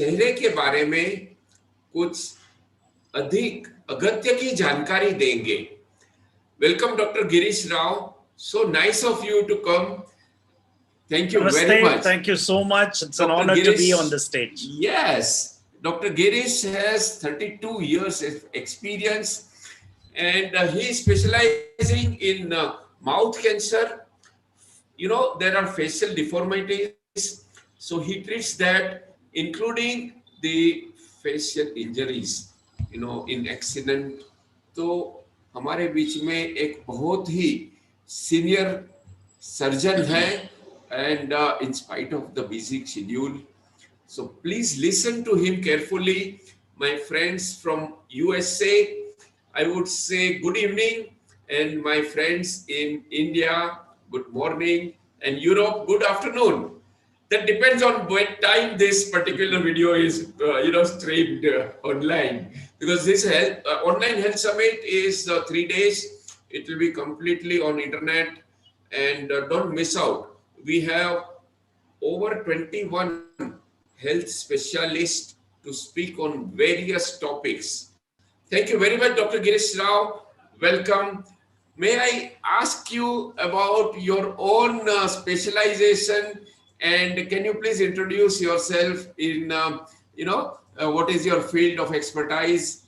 चेहरे के बारे में कुछ अधिक अगत्य की जानकारी देंगे। Welcome doctor Girish Rao, so nice of you to come. Thank you very Namaste. much. Thank you so much. It's an Dr. honor to Girish, be on the stage. Yes, Dr. Girish has 32 years of experience, and he is specializing in mouth cancer. You know, there are facial deformities, so he treats that, including the facial injuries, you know, in accident. तो हमारे बीच में एक बहुत ही senior surgeon है, and in spite of the busy schedule, so please listen to him carefully. My friends from USA, I would say good evening, and my friends in India, good morning, and Europe, good afternoon. That depends on what time this particular video is, streamed online. Because this online health summit is 3 days. It will be completely on internet, and don't miss out. We have over 21 health specialists to speak on various topics. Thank you very much, Dr. Girish Rao. Welcome. May I ask you about your own specialization, and can you please introduce yourself in, what is your field of expertise,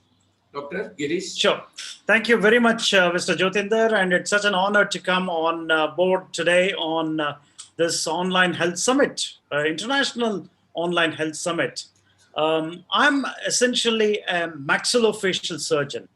Dr. Girish? Sure. Thank you very much, Mr. Jyotindra, and it's such an honor to come on board today on this online health summit, international online health summit. I'm essentially a maxillofacial surgeon.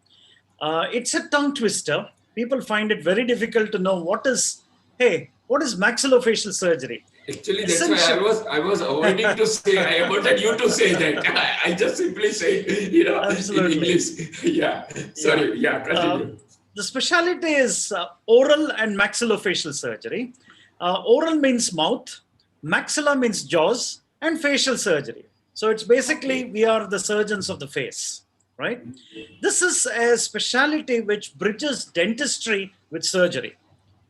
It's a tongue twister. People find it very difficult to know what is maxillofacial surgery? Actually, that's why I was avoiding to say. I wanted you to say that. I just simply say, Absolutely. in English. Yeah. Sorry. Yeah. Continue. The specialty is oral and maxillofacial surgery. Oral means mouth, maxilla means jaws, and facial surgery. So it's basically we are the surgeons of the face, right? This is a specialty which bridges dentistry with surgery.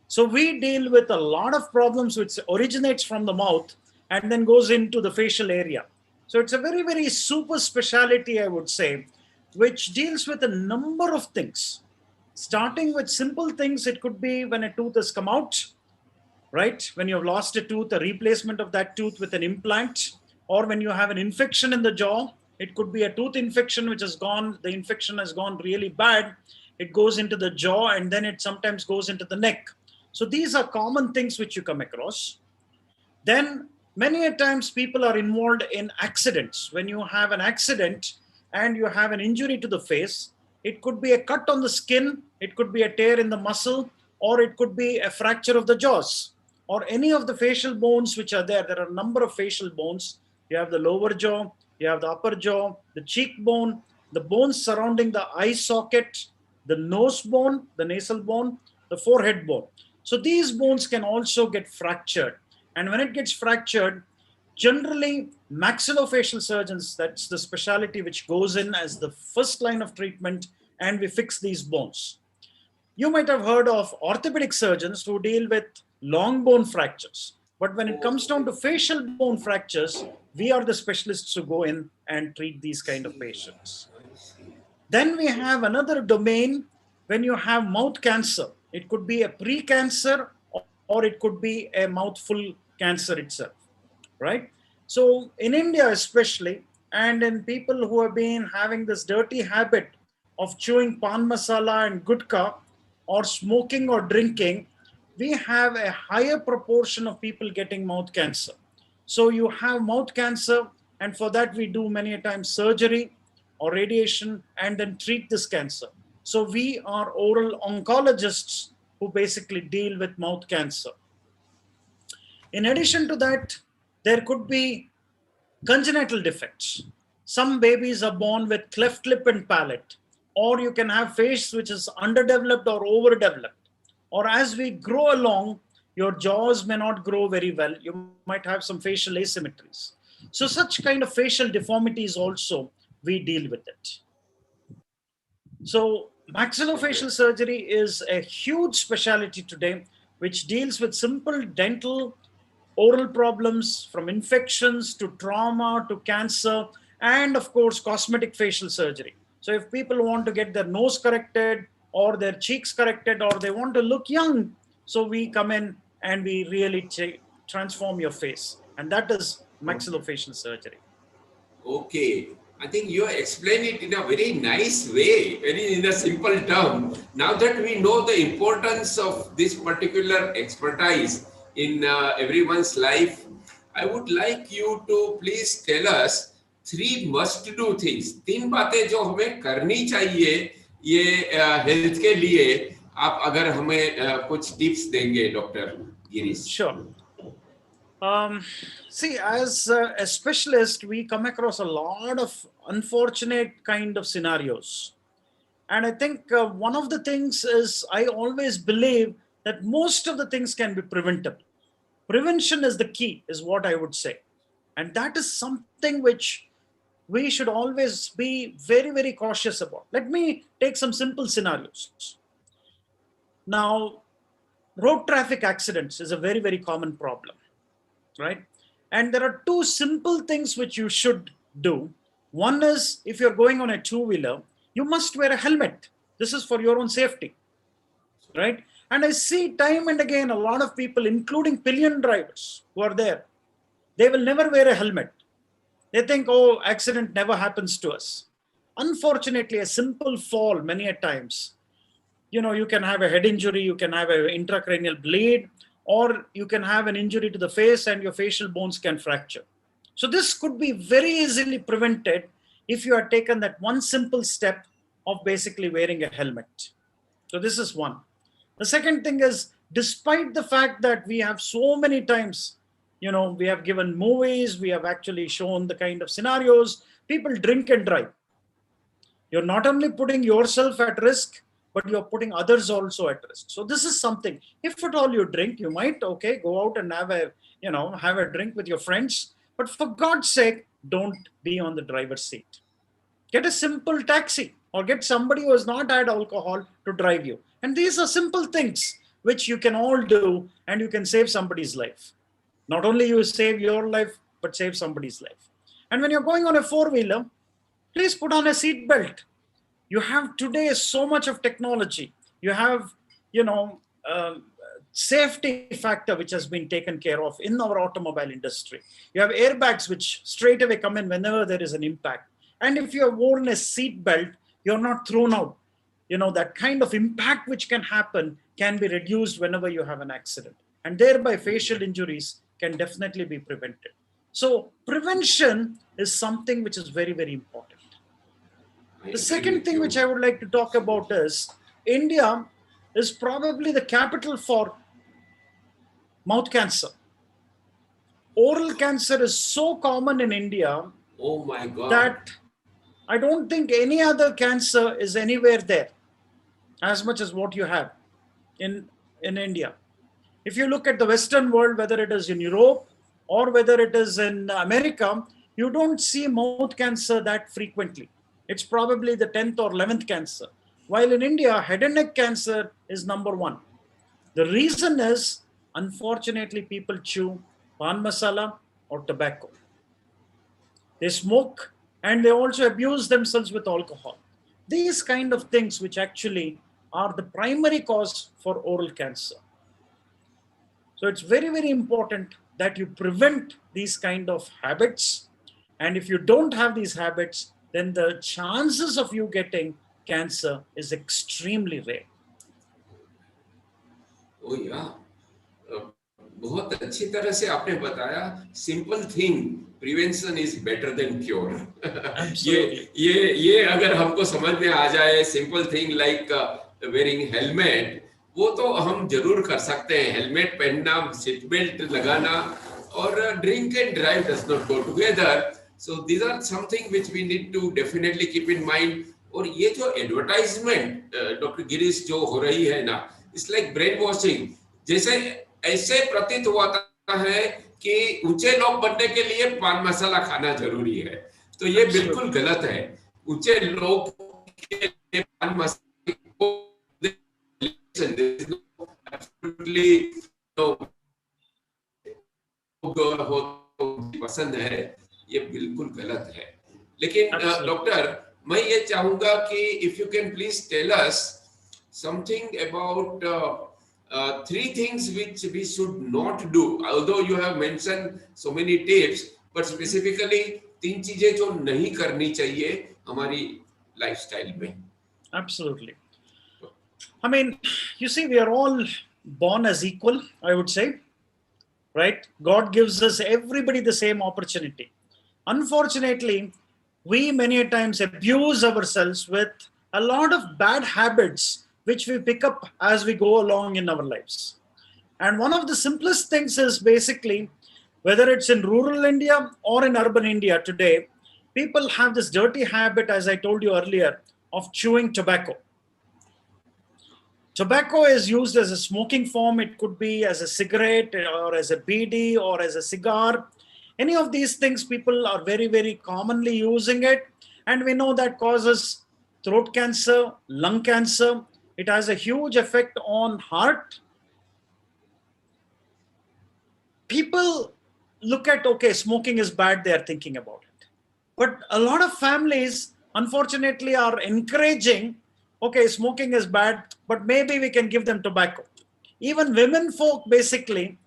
So we deal with a lot of problems which originates from the mouth and then goes into the facial area. So it's a very, very super specialty, I would say, which deals with a number of things. Starting with simple things, it could be when a tooth has come out, right? When you've lost a tooth, a replacement of that tooth with an implant, or when you have an infection in the jaw, it could be a tooth infection which has gone, the infection has gone really bad. It goes into the jaw and then it sometimes goes into the neck. So these are common things which you come across. Then many a times people are involved in accidents. When you have an accident and you have an injury to the face, it could be a cut on the skin, it could be a tear in the muscle, or it could be a fracture of the jaws, or any of the facial bones which are there. There are a number of facial bones. You have the lower jaw, you have the upper jaw, the cheekbone, the bones surrounding the eye socket, the nose bone, the nasal bone, the forehead bone. So these bones can also get fractured. And when it gets fractured, generally maxillofacial surgeons, that's the specialty which goes in as the first line of treatment, and we fix these bones. You might have heard of orthopedic surgeons who deal with long bone fractures. But when it comes down to facial bone fractures, we are the specialists who go in and treat these kind of patients. Then we have another domain when you have mouth cancer. It could be a pre-cancer or it could be a mouthful cancer itself, right? So in India especially, and in people who have been having this dirty habit of chewing pan masala and gutka, or smoking or drinking, we have a higher proportion of people getting mouth cancer. So you have mouth cancer, and for that we do many a times surgery or radiation and then treat this cancer. So we are oral oncologists who basically deal with mouth cancer. In addition to that, there could be congenital defects. Some babies are born with cleft lip and palate, or you can have face which is underdeveloped or overdeveloped. Or as we grow along, your jaws may not grow very well. You might have some facial asymmetries. So such kind of facial deformities also, we deal with it. So maxillofacial surgery is a huge specialty today, which deals with simple dental oral problems, from infections to trauma to cancer, and of course, cosmetic facial surgery. So if people want to get their nose corrected or their cheeks corrected or they want to look young, so we come in and we really transform your face. And that is maxillofacial surgery. Okay, I think you explain it in a very nice way, very in a simple term. Now that we know the importance of this particular expertise in everyone's life, I would like you to please tell us three must-do things. तीन बातें जो हमें करनी चाहिए ये health के लिए, आप अगर हमें कुछ टिप्स देंगे doctor Girish. Sure. See, as a specialist, we come across a lot of unfortunate kind of scenarios. And I think one of the things is I always believe that most of the things can be preventable. Prevention is the key, is what I would say. And that is something which we should always be very, very cautious about. Let me take some simple scenarios. Now, road traffic accidents is a very, very common problem, right? And there are two simple things which you should do. One is, if you're going on a two-wheeler, you must wear a helmet. This is for your own safety, right? And I see time and again a lot of people, including pillion drivers who are there, they will never wear a helmet. They think, oh, accident never happens to us. Unfortunately, a simple fall many a times, you can have a head injury, you can have an intracranial bleed, or you can have an injury to the face and your facial bones can fracture. So this could be very easily prevented if you had taken that one simple step of basically wearing a helmet. So this is one. The second thing is, despite the fact that we have so many times, we have given movies, we have actually shown the kind of scenarios, people drink and drive. You're not only putting yourself at risk, but you're putting others also at risk. So this is something, if at all you drink, you might, go out and have a drink with your friends, but for God's sake, don't be on the driver's seat. Get a simple taxi or get somebody who has not had alcohol to drive you. And these are simple things which you can all do and you can save somebody's life. Not only you save your life, but save somebody's life. And when you're going on a four-wheeler, please put on a seat belt. You have today so much of technology. You have, safety factor which has been taken care of in our automobile industry. You have airbags which straight away come in whenever there is an impact. And if you have worn a seat belt, you're not thrown out. That kind of impact which can happen can be reduced whenever you have an accident. And thereby facial injuries can definitely be prevented. So prevention is something which is very, very important. The second thing which I would like to talk about is India is probably the capital for mouth cancer. Oral cancer is so common in India. Oh my God. That I don't think any other cancer is anywhere there as much as what you have in India. If you look at the Western world, whether it is in Europe or whether it is in America, you don't see mouth cancer that frequently. It's probably the 10th or 11th cancer. While in India, head and neck cancer is number one. The reason is, unfortunately, people chew pan masala or tobacco. They smoke and they also abuse themselves with alcohol. These kind of things which actually are the primary cause for oral cancer. So it's very, very important that you prevent these kind of habits. And if you don't have these habits, then the chances of you getting cancer is extremely rare. Oh yeah, बहुत अच्छी तरह से आपने बताया. Simple thing, prevention is better than cure. ये अगर हमको समझ में आ जाए, simple thing like wearing helmet, वो तो हम जरूर कर सकते हैं. हेलमेट पहनना, सीट बेल्ट लगाना और drink and drive does not go together. So these are something which we need to definitely keep in mind. और ये जो एडवर्टाइजमेंट डॉक्टर गिरीश जो हो रही है ना, इट्स लाइक ब्रेन वॉशिंग. जैसे ऐसे प्रतीत होता है कि ऊंचे लोग बनने के लिए पान मसाला खाना जरूरी है. तो ये बिल्कुल गलत है. ऊंचे लोग के लिए पान मसाला absolutely no. हो तो मुझे पसंद है, ये बिल्कुल गलत है। लेकिन Absolutely. डॉक्टर, मैं ये चाहूंगा कि if you can please tell us something about three things which we should not do, although you have mentioned so many tips, but specifically तीन चीजें जो नहीं करनी चाहिए हमारी लाइफस्टाइल में। Absolutely. I mean, you see, we are all born as equal, I would say, right? God gives us everybody the same opportunity. Unfortunately, we many a times abuse ourselves with a lot of bad habits which we pick up as we go along in our lives. And one of the simplest things is basically, whether it's in rural India or in urban India today, people have this dirty habit, as I told you earlier, of chewing tobacco. Tobacco is used as a smoking form. It could be as a cigarette or as a BD or as a cigar. Any of these things, people are very, very commonly using it. And we know that causes throat cancer, lung cancer. It has a huge effect on heart. People look at, okay, smoking is bad, they are thinking about it. But a lot of families, unfortunately, are encouraging, okay, smoking is bad, but maybe we can give them tobacco. Even women folk, basically,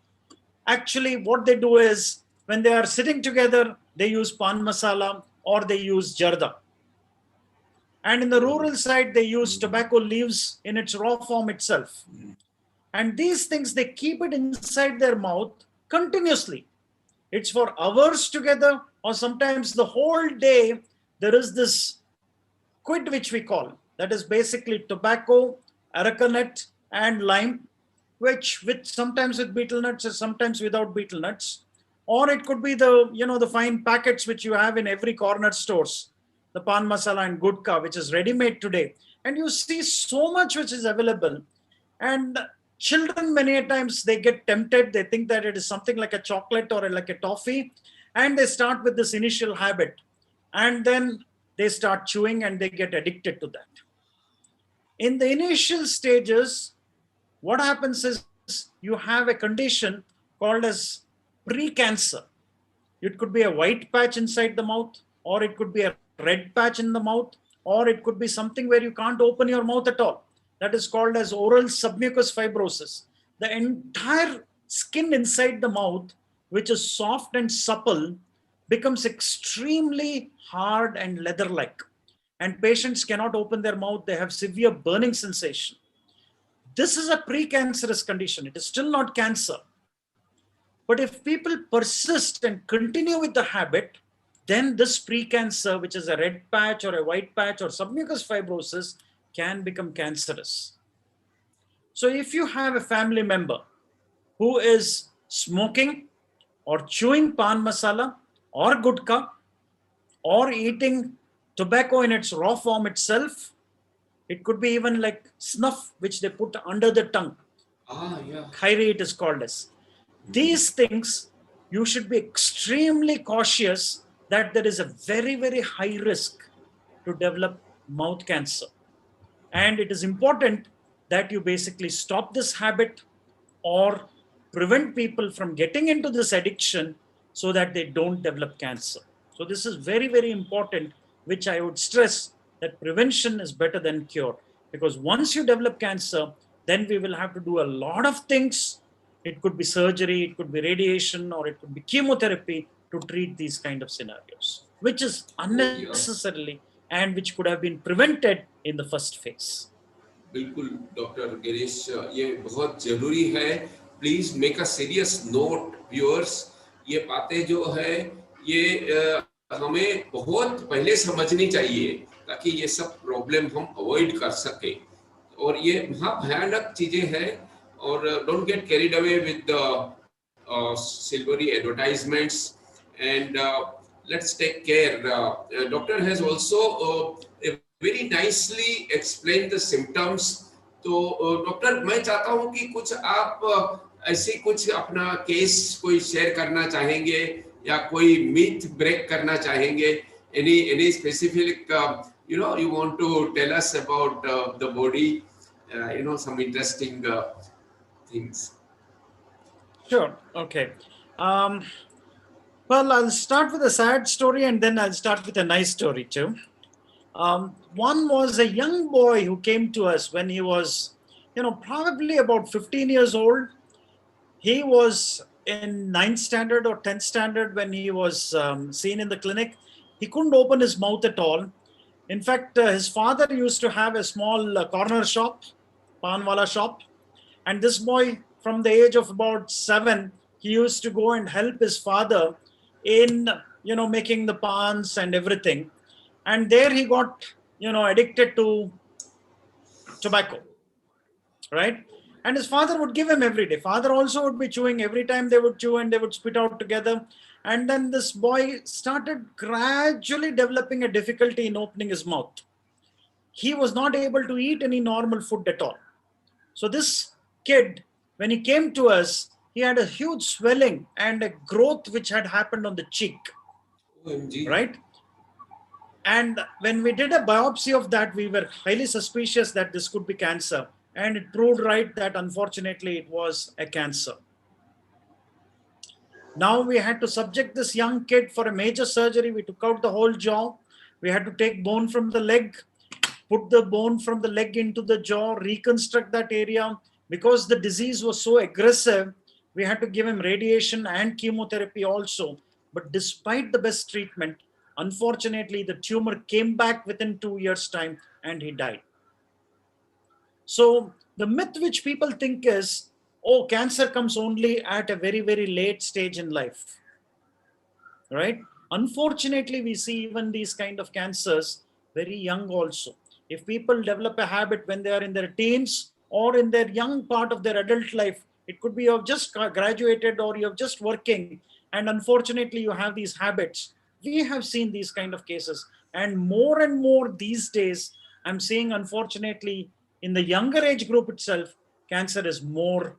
actually, what they do is when they are sitting together, they use pan masala or they use jarda. And in the rural side, they use tobacco leaves in its raw form itself. And these things, they keep it inside their mouth continuously. It's for hours together, or sometimes the whole day. There is this quid, which we call, that is basically tobacco, arecanut, and lime, which with sometimes with betel nuts or sometimes without betel nuts. Or it could be the fine packets which you have in every corner stores, the pan masala and gudka, which is ready made today. And you see so much which is available. And children, many a times, they get tempted. They think that it is something like a chocolate or like a toffee, and they start with this initial habit, and then they start chewing and they get addicted to that. In the initial stages, what happens is you have a condition called as pre-cancer. It could be a white patch inside the mouth, or it could be a red patch in the mouth, or it could be something where you can't open your mouth at all. That is called as oral submucous fibrosis. The entire skin inside the mouth, which is soft and supple, becomes extremely hard and leather-like. And patients cannot open their mouth. They have severe burning sensation. This is a precancerous condition. It is still not cancer. But if people persist and continue with the habit, then this precancer, which is a red patch or a white patch or submucous fibrosis, can become cancerous. So if you have a family member who is smoking or chewing pan masala or gudka or eating tobacco in its raw form itself, it could be even like snuff, which they put under the tongue. Yeah. Khairi, it is called as. These things, you should be extremely cautious that there is a very, very high risk to develop mouth cancer. And it is important that you basically stop this habit or prevent people from getting into this addiction so that they don't develop cancer. So this is very, very important, which I would stress that prevention is better than cure. Because once you develop cancer, then we will have to do a lot of things. It could be surgery, it could be radiation, or it could be chemotherapy to treat these kind of scenarios, which is unnecessarily and which could have been prevented in the first phase. बिल्कुल doctor Girish, ये बहुत जरूरी है। Please make a serious note viewers, ये बातें जो है ये हमें बहुत पहले समझनी चाहिए ताकि ये सब प्रॉब्लम हम अवॉइड कर सके। और ये भयानक चीजें हैं, और don't get carried away with the silvery advertisements, and let's take care. Doctor has also very nicely explained the symptoms. तो डॉक्टर, मैं चाहता हूँ कि कुछ आप ऐसे कुछ अपना केस कोई शेयर करना चाहेंगे या कोई मिथ ब्रेक करना चाहेंगे? any specific you want to tell us about the body, some interesting things? Sure. Okay. Um, well, I'll start with a sad story and then I'll start with a nice story too. One was a young boy who came to us when he was, probably about 15 years old. He was in ninth standard or 10th standard when he was seen in the clinic. He couldn't open his mouth at all. In fact, his father used to have a small corner shop, panwala shop. And this boy, from the age of about 7, he used to go and help his father in, making the pans and everything. And there he got, addicted to tobacco, right? And his father would give him every day. Father also would be chewing. Every time they would chew and they would spit out together. And then this boy started gradually developing a difficulty in opening his mouth. He was not able to eat any normal food at all. So this kid, when he came to us, he had a huge swelling and a growth which had happened on the cheek, OMG. right? And when we did a biopsy of that, we were highly suspicious that this could be cancer. And it proved right that unfortunately it was a cancer. Now we had to subject this young kid for a major surgery. We took out the whole jaw. We had to take bone from the leg, put the bone from the leg into the jaw, reconstruct that area. Because the disease was so aggressive, we had to give him radiation and chemotherapy also. But despite the best treatment, unfortunately, the tumor came back within 2 years' time and he died. So the myth which people think is, oh, cancer comes only at a very, very late stage in life, right? Unfortunately, we see even these kind of cancers very young also. If people develop a habit when they are in their teens or in their young part of their adult life, it could be you have just graduated or you're just working, and unfortunately you have these habits. We have seen these kind of cases, and more these days I'm seeing, unfortunately, in the younger age group itself, cancer is more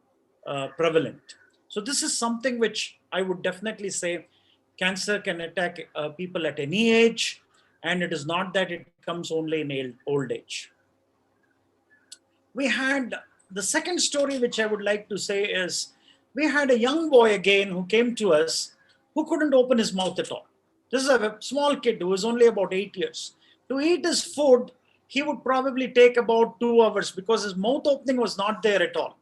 prevalent. So this is something which I would definitely say cancer can attack people at any age, and it is not that it comes only in old age. We had the second story which I would like to say is, we had a young boy again who came to us who couldn't open his mouth at all. This is a small kid who was only about 8 years. To eat his food, he would probably take about 2 hours because his mouth opening was not there at all.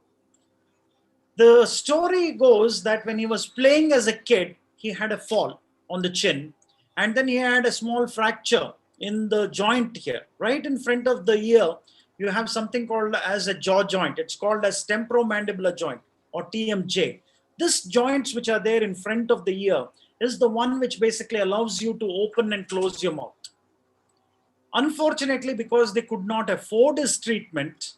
The story goes that when he was playing as a kid, he had a fall on the chin, and then he had a small fracture in the joint here, right in front of the ear. You have something called as a jaw joint. It's called as temporomandibular joint, or TMJ. This joints which are there in front of the ear is the one which basically allows you to open and close your mouth. Unfortunately, because they could not afford his treatment,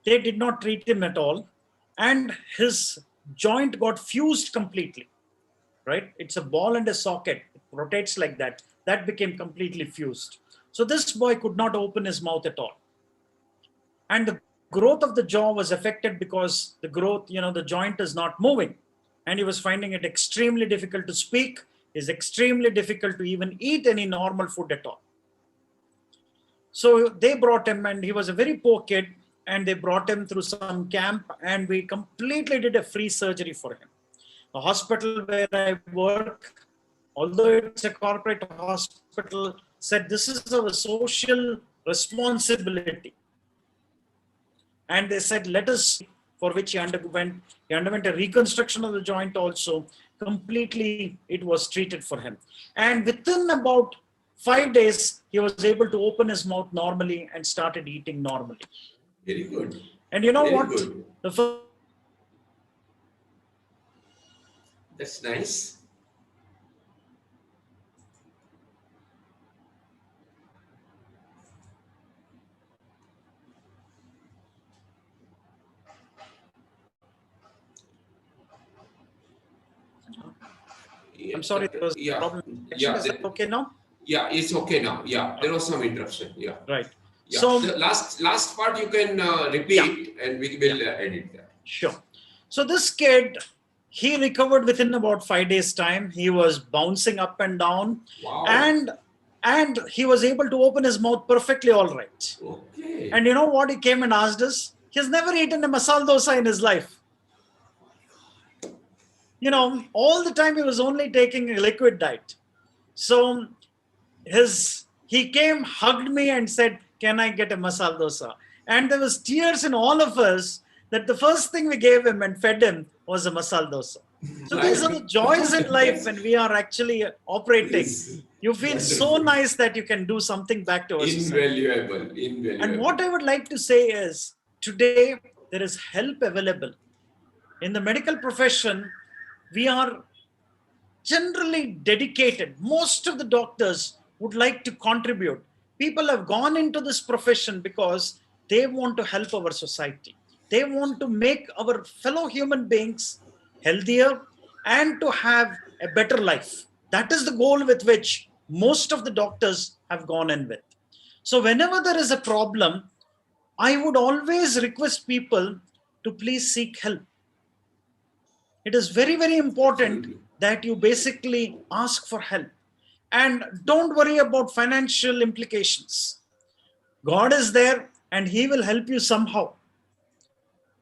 they did not treat him at all, and his joint got fused completely, right? It's a ball and a socket. It rotates like that. That became completely fused. So this boy could not open his mouth at all. And the growth of the jaw was affected because the growth, the joint is not moving. And he was finding it extremely difficult to speak. It's extremely difficult to even eat any normal food at all. So they brought him, and he was a very poor kid, and they brought him through some camp, and we completely did a free surgery for him. The hospital where I work, although it's a corporate hospital, said this is our social responsibility. And they said, let us, for which he underwent a reconstruction of the joint also. Completely, it was treated for him. And within about 5 days, he was able to open his mouth normally and started eating normally. Very good. And you know Very what? good. The first That's nice. I'm sorry, there was a problem. Yeah, Is that okay now? Yeah, it's okay now. Yeah, there was some interruption. Yeah. Right. Yeah. So the last part you can repeat, and we will edit that. Sure. So this kid, he recovered within about 5 days' time. He was bouncing up and down, Wow. and he was able to open his mouth perfectly all right. Okay. And you know what he came and asked us? He has never eaten a masala dosa in his life. all the time he was only taking a liquid diet. So he came, hugged me and said, "Can I get a masala dosa?" And there was tears in all of us that the first thing we gave him and fed him was a masala dosa. So I these are the think joys in life that's when we are actually operating. is You feel so wonderful, nice that you can do something back to our society. invaluable, And invaluable. what I would like to say is today there is help available. In the medical profession, we are generally dedicated. Most of the doctors would like to contribute. People have gone into this profession because they want to help our society. They want to make our fellow human beings healthier and to have a better life. That is the goal with which most of the doctors have gone in with. So, whenever there is a problem, I would always request people to please seek help. It is very, very important Absolutely. that you basically ask for help and don't worry about financial implications. God is there and He will help you somehow.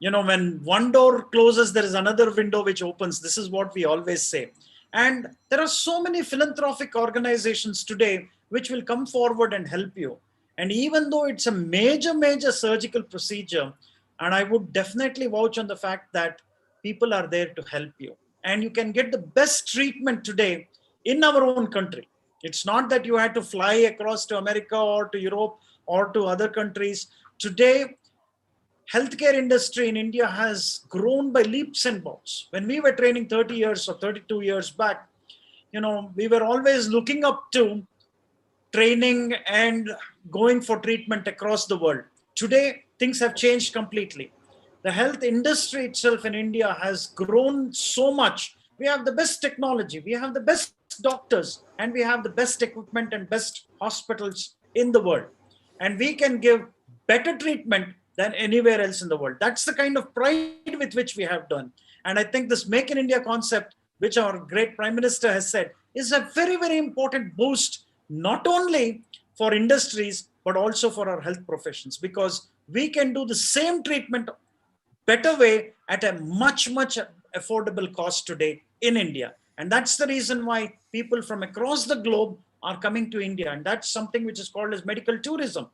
When one door closes, there is another window which opens. This is what we always say. And there are so many philanthropic organizations today which will come forward and help you. And even though it's a major, major surgical procedure, and I would definitely vouch on the fact that people are there to help you. And you can get the best treatment today in our own country. It's not that you had to fly across to America or to Europe or to other countries. Today, healthcare industry in India has grown by leaps and bounds. When we were training 30 years or 32 years back, we were always looking up to training and going for treatment across the world. Today, things have changed completely. The health industry itself in India has grown so much. We have the best technology, we have the best doctors, and we have the best equipment and best hospitals in the world. And we can give better treatment than anywhere else in the world. That's the kind of pride with which we have done. And I think this Make in India concept, which our great Prime Minister has said, is a very, very important boost, not only for industries, but also for our health professions, because we can do the same treatment better way at a much, much affordable cost today in India. And that's the reason why people from across the globe are coming to India. And that's something which is called as medical tourism.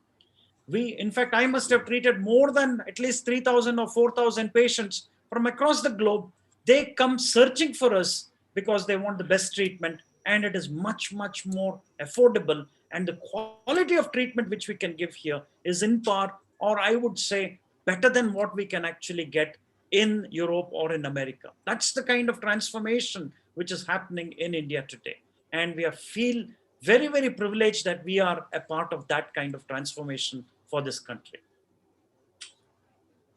In fact, I must have treated more than at least 3,000 or 4,000 patients from across the globe. They come searching for us because they want the best treatment, and it is much, much more affordable. And the quality of treatment which we can give here is in par, or I would say, better than what we can actually get in Europe or in America. That's the kind of transformation which is happening in India today. And we feel very, very privileged that we are a part of that kind of transformation for this country.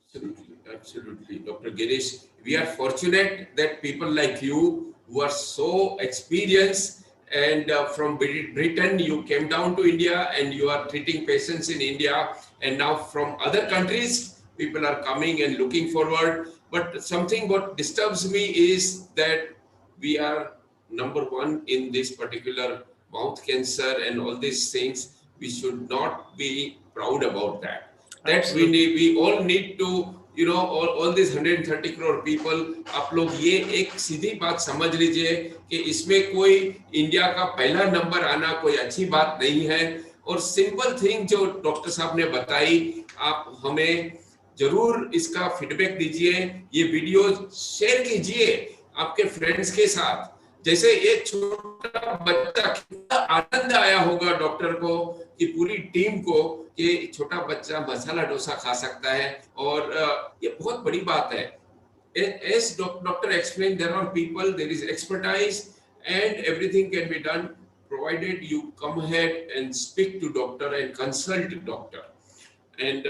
Absolutely, absolutely. Dr. Girish, we are fortunate that people like you who are so experienced and from Britain, you came down to India and you are treating patients in India, and now from other countries, people are coming and looking forward. But something what disturbs me is that we are number one in this particular mouth cancer and all these things. We should not be proud about that. That Absolutely. we all need to, all these 130 crore people, आप लोग ये एक सीधी बात समझ लीजिए कि इसमें कोई इंडिया का पहला नंबर आना कोई अच्छी बात नहीं है। और सिंपल थिंग जो डॉक्टर साहब ने बताई, आप हमें जरूर इसका फीडबैक दीजिए, ये वीडियो शेयर कीजिए आपके फ्रेंड्स के साथ। जैसे ये छोटा बच्चा, कितना आनंद आया होगा डॉक्टर को कि पूरी टीम को कि छोटा बच्चा मसाला डोसा खा सकता है, और ये बहुत बड़ी बात है। As doctor explained, there are people, there is expertise, and everything can be done provided you come ahead and speak to doctor and consult doctor. And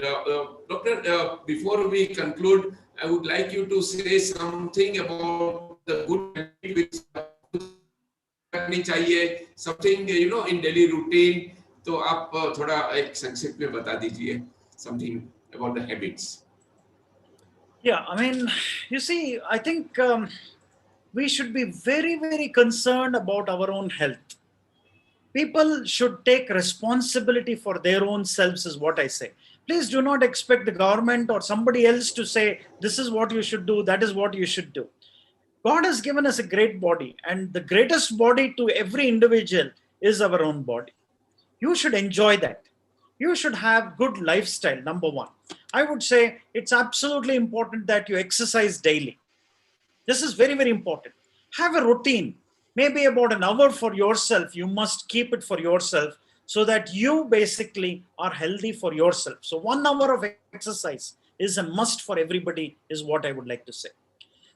doctor, before we conclude, I would like you to say something about the good habit which करनी चाहिए, something in daily routine. तो आप थोड़ा एक संक्षिप्त में बता दीजिए something about the habits. Yeah, I mean, you see, I think we should be very, very concerned about our own health. People should take responsibility for their own selves, is what I say. Please do not expect the government or somebody else to say, this is what you should do, that is what you should do. God has given us a great body, and the greatest body to every individual is our own body. You should enjoy that. You should have good lifestyle, number one. I would say it's absolutely important that you exercise daily. This is very, very important. Have a routine, maybe about an hour for yourself. You must keep it for yourself so that you basically are healthy for yourself. So 1 hour of exercise is a must for everybody, is what I would like to say.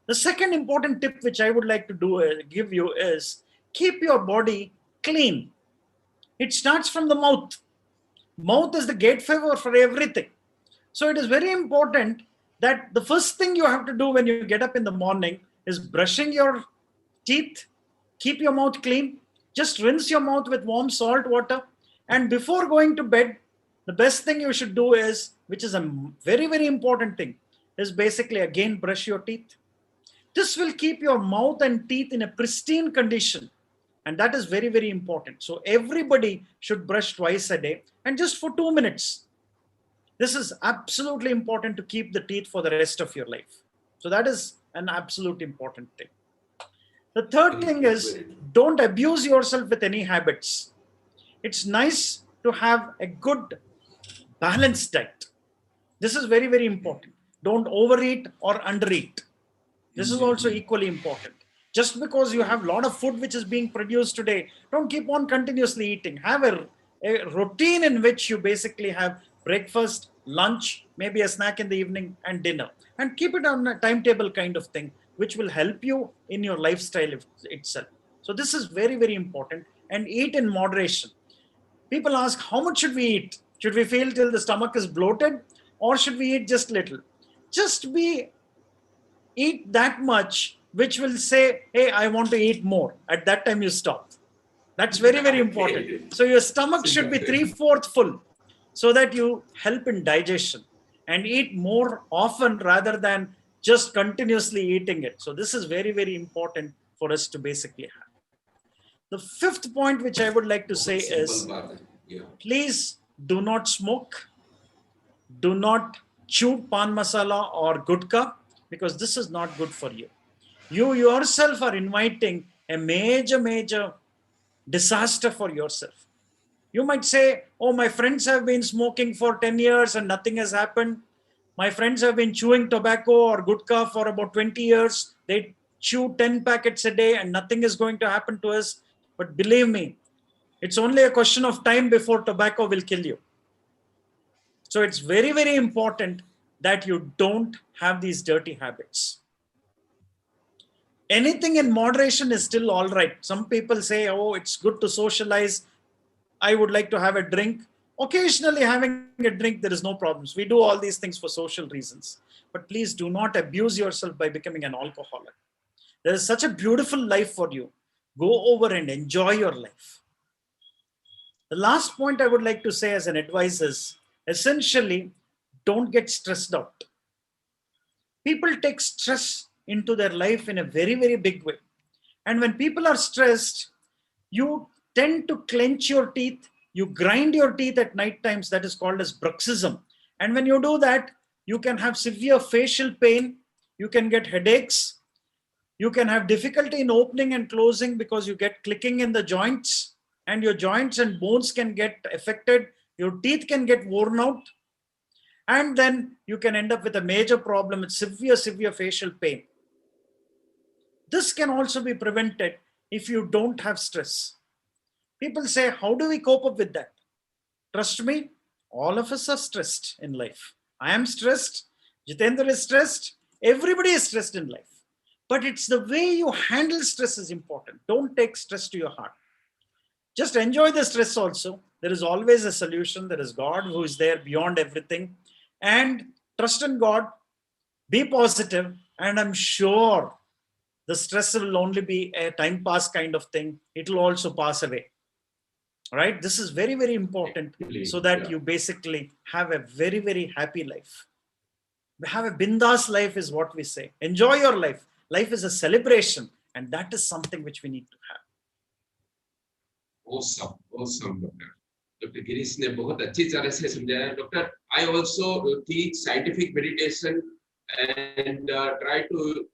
The second important tip which I would like to give you is keep your body clean. It starts from the mouth. Mouth is the gateway for everything. So it is very important that the first thing you have to do when you get up in the morning is brushing your teeth, keep your mouth clean, just rinse your mouth with warm salt water. And before going to bed, the best thing you should do is, which is a very, very important thing, is basically again brush your teeth. This will keep your mouth and teeth in a pristine condition. And that is very, very important. So everybody should brush twice a day and just for 2 minutes. This is absolutely important to keep the teeth for the rest of your life. So that is an absolute important thing. The third thing is, don't abuse yourself with any habits. It's nice to have a good balanced diet. This is very, very important. Don't overeat or undereat. This is also equally important. Just because you have a lot of food which is being produced today, don't keep on continuously eating. Have a routine in which you basically have breakfast, lunch, maybe a snack in the evening, and dinner. And keep it on a timetable kind of thing, which will help you in your lifestyle itself. So this is very, very important. And eat in moderation. People ask, how much should we eat? Should we feel till the stomach is bloated? Or should we eat just little? Just eat that much which will say, hey, I want to eat more. At that time you stop. That's very, very important. So your stomach should be 3/4 full so that you help in digestion, and eat more often rather than just continuously eating it. So this is very, very important for us to basically have. The fifth point which I would like to say is, please do not smoke. Do not chew pan masala or gutka, because this is not good for you. You yourself are inviting a major, major disaster for yourself. You might say, oh, my friends have been smoking for 10 years and nothing has happened. My friends have been chewing tobacco or gutka for about 20 years. They chew 10 packets a day and nothing is going to happen to us. But believe me, it's only a question of time before tobacco will kill you. So it's very, very important that you don't have these dirty habits. Anything in moderation is still all right. Some people say, oh, it's good to socialize. I would like to have a drink. Occasionally having a drink, there is no problems. We do all these things for social reasons. But please do not abuse yourself by becoming an alcoholic. There is such a beautiful life for you. Go over and enjoy your life. The last point I would like to say as an advice is, essentially, don't get stressed out. People take stress into their life in a very, very big way. And when people are stressed, you tend to clench your teeth. You grind your teeth at night times. That is called as bruxism. And when you do that, you can have severe facial pain. You can get headaches. You can have difficulty in opening and closing because you get clicking in the joints, and your joints and bones can get affected. Your teeth can get worn out. And then you can end up with a major problem with severe, severe facial pain. This can also be prevented if you don't have stress. People say, how do we cope up with that? Trust me, all of us are stressed in life. I am stressed. Jyotindra is stressed. Everybody is stressed in life. But it's the way you handle stress is important. Don't take stress to your heart. Just enjoy the stress also. There is always a solution. There is God who is there beyond everything. And trust in God. Be positive. And I'm sure the stress will only be a time pass kind of thing. It will also pass away. All right. This is very, very important so that you basically have a very, very happy life. Have a bindas life is what we say. Enjoy your life. Life is a celebration, and that is something which we need to have. Awesome, awesome, Doctor. Dr. Girish ने बहुत अच्छी तरह से समझाया. Doctor, I also teach scientific meditation and try to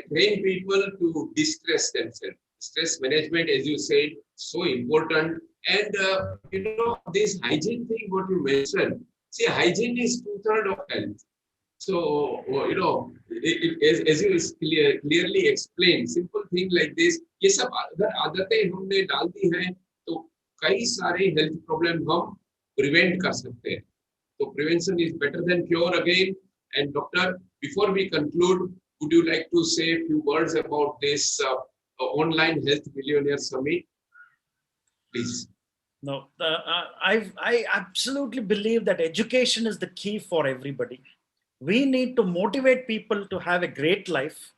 train people to distress themselves. Stress management, as you said, so important. And this hygiene thing, what you mentioned, see, hygiene is two-thirds of health. So, as you clearly explained, simple thing like this, ये सब अगर आदतें हमने डाल दी हैं, तो कई सारे health problem हम prevent कर सकते हैं. So prevention is better than cure again. And doctor, before we conclude, would you like to say a few words about this online health millionaire summit, please? No, I absolutely believe that education is the key for everybody. We need to motivate people to have a great life.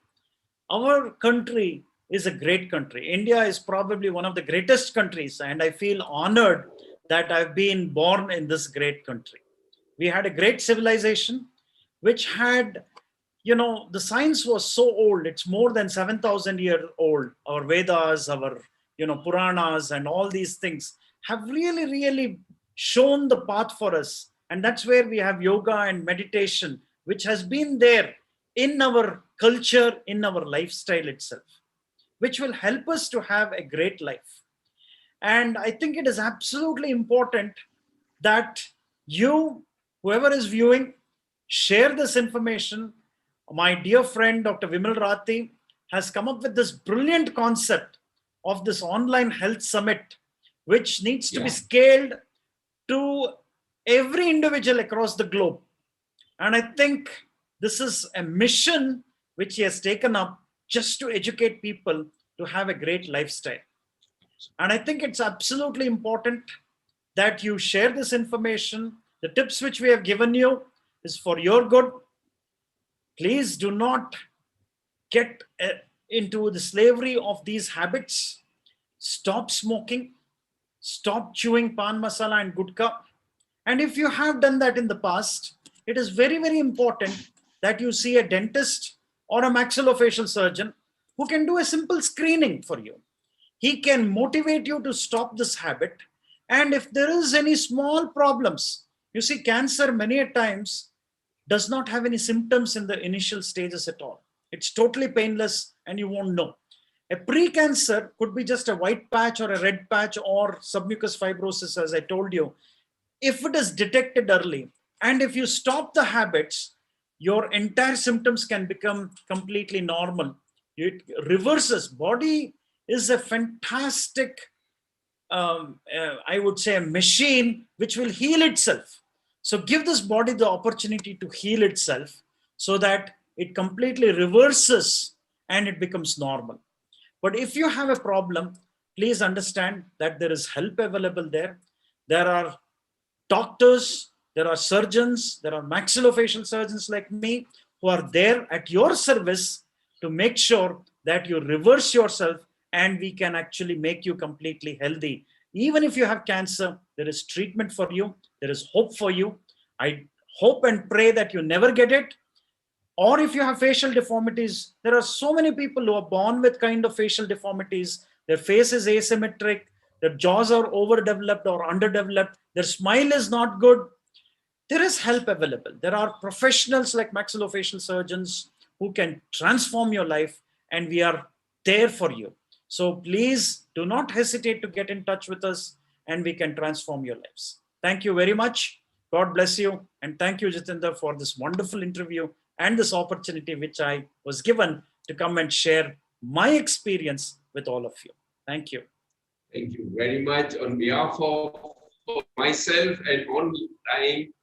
Our country is a great country. India is probably one of the greatest countries, and I feel honored that I've been born in this great country. We had a great civilization which had, the science was so old. It's more than 7,000 years old. Our Vedas, our, Puranas and all these things have really, really shown the path for us. And that's where we have yoga and meditation, which has been there in our culture, in our lifestyle itself, which will help us to have a great life. And I think it is absolutely important that you, whoever is viewing, share this information. My dear friend, Dr. Vimal Rathi, has come up with this brilliant concept of this online health summit, which needs to be scaled to every individual across the globe. And I think this is a mission which he has taken up just to educate people to have a great lifestyle. And I think it's absolutely important that you share this information. The tips which we have given you is for your good. Please do not get into the slavery of these habits. Stop smoking. Stop chewing pan masala and gudka. And if you have done that in the past, it is very, very important that you see a dentist or a maxillofacial surgeon who can do a simple screening for you. He can motivate you to stop this habit. And if there is any small problems, you see, cancer many a times does not have any symptoms in the initial stages at all. It's totally painless and you won't know. A pre-cancer could be just a white patch or a red patch or submucous fibrosis, as I told you. If it is detected early and if you stop the habits, your entire symptoms can become completely normal. It reverses. Body is a fantastic, I would say, a machine which will heal itself. So give this body the opportunity to heal itself so that it completely reverses and it becomes normal. But if you have a problem, please understand that there is help available there. There are doctors, there are surgeons, there are maxillofacial surgeons like me who are there at your service to make sure that you reverse yourself and we can actually make you completely healthy. Even if you have cancer, there is treatment for you. There is hope for you. I hope and pray that you never get it. Or if you have facial deformities, there are so many people who are born with kind of facial deformities. Their face is asymmetric. Their jaws are overdeveloped or underdeveloped. Their smile is not good. There is help available. There are professionals like maxillofacial surgeons who can transform your life, and we are there for you. So please do not hesitate to get in touch with us and we can transform your lives. Thank you very much. God bless you. And thank you, Jyotindra, for this wonderful interview and this opportunity which I was given to come and share my experience with all of you. Thank you. Thank you very much on behalf of myself and online